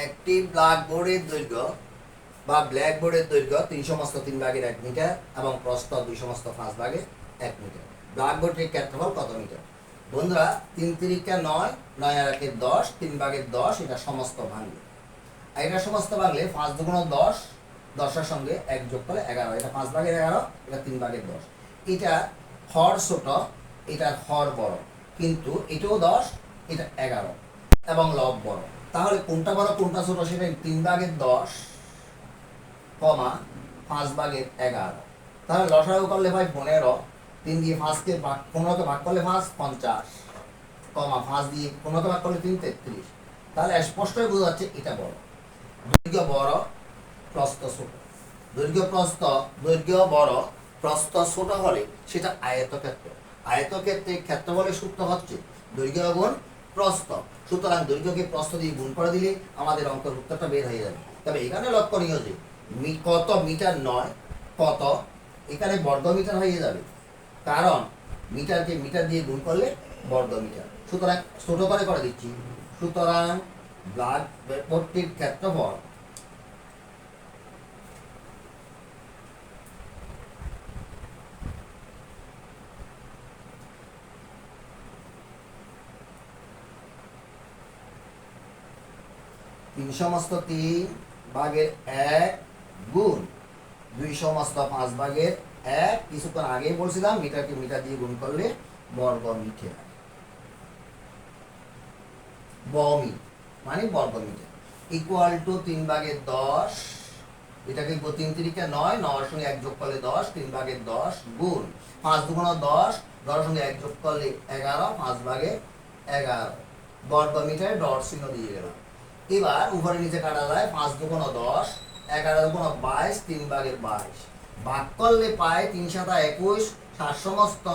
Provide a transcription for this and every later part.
একটি ব্ল্যাকবোর্ডের দৈর্ঘ্য বা ব্ল্যাকবোর্ডের দৈর্ঘ্য 3 সমস্ত 3 ভাগের 1 মিটার এবং প্রস্থ 2 সমস্ত 5 ভাগের 1 মিটার। ব্ল্যাকবোর্ডের ক্ষেত্রফল কত মিটার? বন্ধুরা 3 তিরিকা 9, 9 আর 1 10, 3 ভাগের 10, এটা সমস্ত ভাঙলে। আর এটা সমস্ত ভাঙলে 5 দুগুণ 10, 10 এর সঙ্গে 1 যোগ করলে 11, এটা 5 ভাগের 11, এটা 3 ভাগের 10। এটা হর ছোট, এটার হর বড়, কিন্তু এটাও 10, এটা 11 এবং লব বড়। তাহলে কোনটা বড় কোনটা ছোট সেটা 3 ভাগের 10, 5 ভাগের 11। তাহলে লসাগু করলে ভাই 15, 3 দিয়ে 5কে ভাগ 15কে ভাগ করলে 5 50, 5 দিয়ে 15কে ভাগ করলে 3 33। তাহলে স্পষ্টই বোঝা যাচ্ছে এটা বড়। দৈর্ঘ্য বড়, প্রস্থ ছোট। দৈর্ঘ্য বড়, প্রস্থ ছোট হলে সেটা আয়তক্ষেত্র। আয়তক্ষেত্রের ক্ষেত্রফলের সূত্র হচ্ছে দৈর্ঘ্য গুণ প্রস্থ। সুতরাং দৈর্ঘ্যকে প্রস্থ দিয়ে গুণ করে দিলে আমাদের অঙ্কের উত্তরটা বের হয়ে যাবে। তবে এখানে লক্ষণীয় যে কত মিটার নয়, কত এখানে বর্গ মিটার হয়ে যাবে, কারণ মিটারকে মিটার দিয়ে গুণ করলে বর্গ মিটার। সুতরাং ছোট করে দিচ্ছি। সুতরাং ব্ল্যাকবোর্ডটির ক্ষেত্রফল তিন সমস্ত 3 ভাগের 1 গুণ 2 সমস্ত 5 ভাগের 1। কিছুক্ষণ আগেই বলছিলাম মিটারকে মিটার দিয়ে গুণ করলে বর্গ মিটার, বমি মানে বর্গ মিটার, ইকুয়াল টু 3 ভাগের 10। এটাকে 3 তিরিকা 9, 9 এর সঙ্গে 1 যোগ করলে 10, 3 ভাগের 10 গুণ 5 দুগুণ 10, 10 এর সঙ্গে 1 যোগ করলে 11, 5 ভাগের 11 বর্গ মিটারে ডট চিহ্ন দিয়ে গেলাম। এবার উপরে নিচে কাটা যায়, 5 দুগুণ 10, 11 দুগুণ 22, 3 ভাগের 22 ভাগ করলে পায় 3 সাতা 21, 7 সমস্ত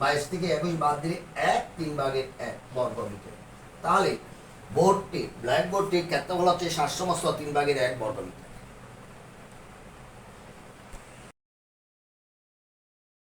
22 থেকে 21 বাদ দিলে 1, 3 ভাগের 1 বর্গ মিটার। তাহলে ব্ল্যাকবোর্ডটির ক্ষেত্রফল হচ্ছে 7 সমস্ত 3 ভাগের 1 বর্গ মিটার।